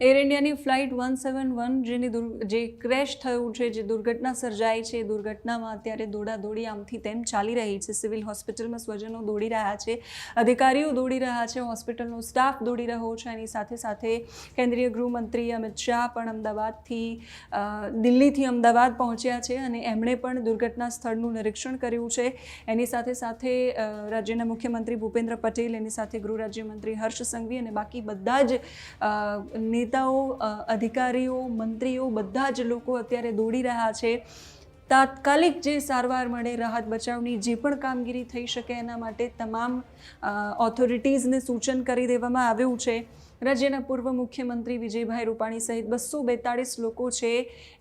Air ઇન્ડિયાની flight 171 જે crash થયું છે, જે દુર્ઘટના સર્જાઈ છે, દુર્ઘટનામાં અત્યારે દોડાદોડી આમથી તેમ ચાલી રહી છે. સિવિલ હોસ્પિટલમાં સ્વજનો દોડી રહ્યા છે, અધિકારીઓ દોડી રહ્યા છે, હોસ્પિટલનો સ્ટાફ દોડી રહ્યો છે. એની સાથે સાથે કેન્દ્રીય ગૃહમંત્રી અમિત શાહ પણ દિલ્હીથી અમદાવાદ પહોંચ્યા છે અને એમણે પણ દુર્ઘટના સ્થળનું નિરીક્ષણ કર્યું છે. એની સાથે સાથે રાજ્યના મુખ્યમંત્રી ભૂપેન્દ્ર પટેલ, એની સાથે ગૃહ રાજ્યમંત્રી હર્ષ સંઘવી અને બાકી બધા જ નેતાઓ, અધિકારીઓ, મંત્રીઓ, બધા જ લોકો અત્યારે દોડી રહ્યા છે. તાત્કાલિક જે સારવાર મળે, રાહત બચાવની જે પણ કામગીરી થઈ શકે એના માટે તમામ ઓથોરિટીઝને સૂચન કરી દેવામાં આવ્યું છે. રાજ્યના પૂર્વ મુખ્યમંત્રી વિજયભાઈ રૂપાણી સહિત 242 લોકો છે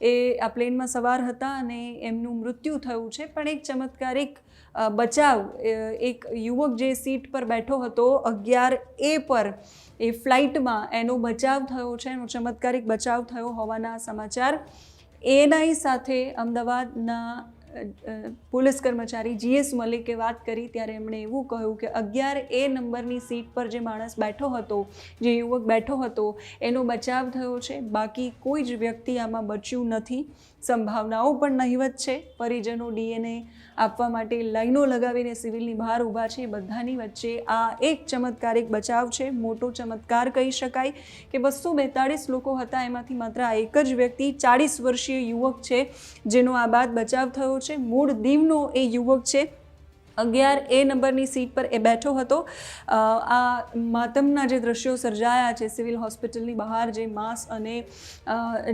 એ આ પ્લેનમાં સવાર હતા અને એમનું મૃત્યુ થયું છે. પણ એક ચમત્કારિક બચાવ, એક યુવક જે સીટ પર બેઠો હતો 11A પર એ ફ્લાઇટમાં, એનો બચાવ થયો છે, એનો ચમત્કારિક બચાવ થયો હોવાના સમાચાર એએનઆઈ સાથે અમદાવાદના પોલીસ કર્મચારી GS મલિકે વાત કરી ત્યારે એમણે એવું કહ્યું કે 11A નંબરની સીટ પર જે માણસ બેઠો હતો, જે યુવક બેઠો હતો, એનો બચાવ થયો છે. બાકી કોઈ જ વ્યક્તિ આમાં બચ્યું નથી. સંભાવનાઓ પણ નહિવત છે. પરિજનો DNA આપવા માટે લાઈનો લગાવીને સિવિલની બહાર ઊભા છે. બધાની વચ્ચે આ એક ચમત્કારિક બચાવ છે. મોટો ચમત્કાર કહી શકાય કે 242 લોકો હતા, એમાંથી માત્ર આ એક જ વ્યક્તિ 40 વર્ષીય યુવક છે જેનો આ બાદ બચાવ થયો છે. મૂળ દીવનો એ યુવક છે. 11A નંબરની સીટ પર એ બેઠો હતો. આ માતમના જે દ્રશ્યો સર્જાયા છે સિવિલ હોસ્પિટલની બહાર, જે માંસ અને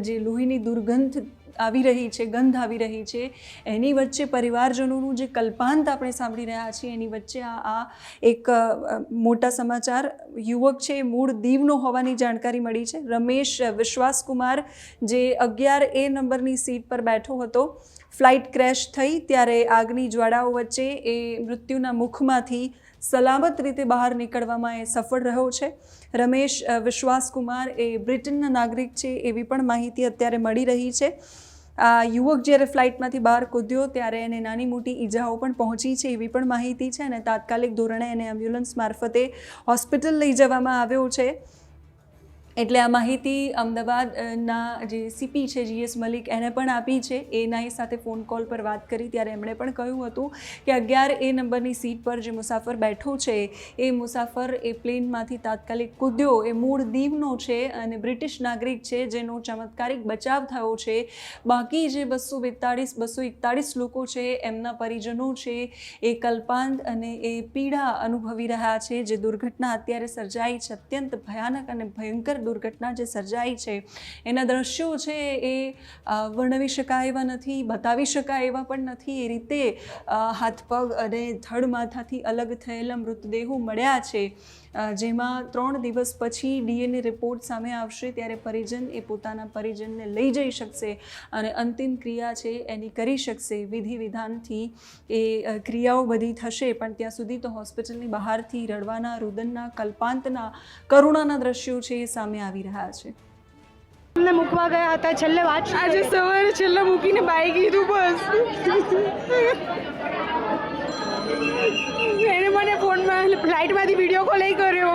જે લોહીની દુર્ગંધ આવી રહી છે, ગંધ આવી રહી છે, એની વચ્ચે પરિવારજનોનું જે કલ્પાંત આપણે સાંભળી રહ્યા છીએ, એની વચ્ચે આ એક મોટા સમાચાર. યુવક છે એ મૂળ દીવનો હોવાની જાણકારી મળી છે. રમેશ વિશ્વાસકુમાર, જે 11A નંબરની સીટ પર બેઠો હતો. ફ્લાઇટ ક્રેશ થઈ ત્યારે આગની જ્વાળાઓ વચ્ચે એ મૃત્યુના મુખમાંથી સલામત રીતે બહાર નીકળવામાં એ સફળ રહ્યો છે. રમેશ વિશ્વાસકુમાર એ બ્રિટનના નાગરિક છે એવી પણ માહિતી અત્યારે મળી રહી છે. આ યુવક જ્યારે ફ્લાઇટમાંથી બહાર કૂદ્યો ત્યારે એને નાની મોટી ઈજાઓ પણ પહોંચી છે એવી પણ માહિતી છે અને તાત્કાલિક ધોરણે એને એમ્બ્યુલન્સ મારફતે હોસ્પિટલ લઈ જવામાં આવ્યો છે. એટલે આ માહિતી અમદાવાદના જે CP છે GS મલિક, એને પણ આપી છે. એએનઆઈ સાથે ફોન કોલ પર વાત કરી ત્યારે એમણે પણ કહ્યું હતું કે 11A નંબરની સીટ પર જે મુસાફર બેઠો છે એ મુસાફર એ પ્લેનમાંથી તાત્કાલિક કૂદ્યો, એ મૂળ દીવનો છે અને બ્રિટિશ નાગરિક છે, જેનો ચમત્કારિક બચાવ થયો છે. બાકી જે 241 લોકો છે, એમના પરિજનો છે, એ કલ્પાંત અને એ પીડા અનુભવી રહ્યા છે. જે દુર્ઘટના અત્યારે સર્જાઈ છે, અત્યંત ભયાનક અને ભયંકર દુર્ઘટના જે સર્જાઈ છે, એના દ્રશ્યો છે એ વર્ણવી શકાય એવા નથી, બતાવી શકાય એવા પણ નથી. એ રીતે હાથ પગ અને ધડ માથાથી અલગ થયેલા મૃતદેહો મળ્યા છે, જેમાં 3 દિવસ પછી DNA રિપોર્ટ સામે આવશે ત્યારે પરિજન એ પોતાના પરિજનને લઈ જઈ શકશે અને અંતિમ ક્રિયા છે એની કરી શકશે. વિધિ વિધાનથી એ ક્રિયાઓ બધી થશે, પણ ત્યાં સુધી તો હોસ્પિટલની બહારથી રડવાના, રુદનના, કલ્પાંતના, કરુણાના દ્રશ્યો છે એ સામે આવી રહ્યા છે. અમને મૂકવા ગયા હતા, છેલ્લે વાત આજે સવારે છેલ્લે મૂકીને બાઈક લીધું. બસ એને મને ફોનમાં ફ્લાઇટમાંથી વિડીયો કોલ કર્યો.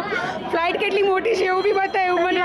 ફ્લાઇટ કેટલી મોટી છે એવું બી બતાવ્યું મને.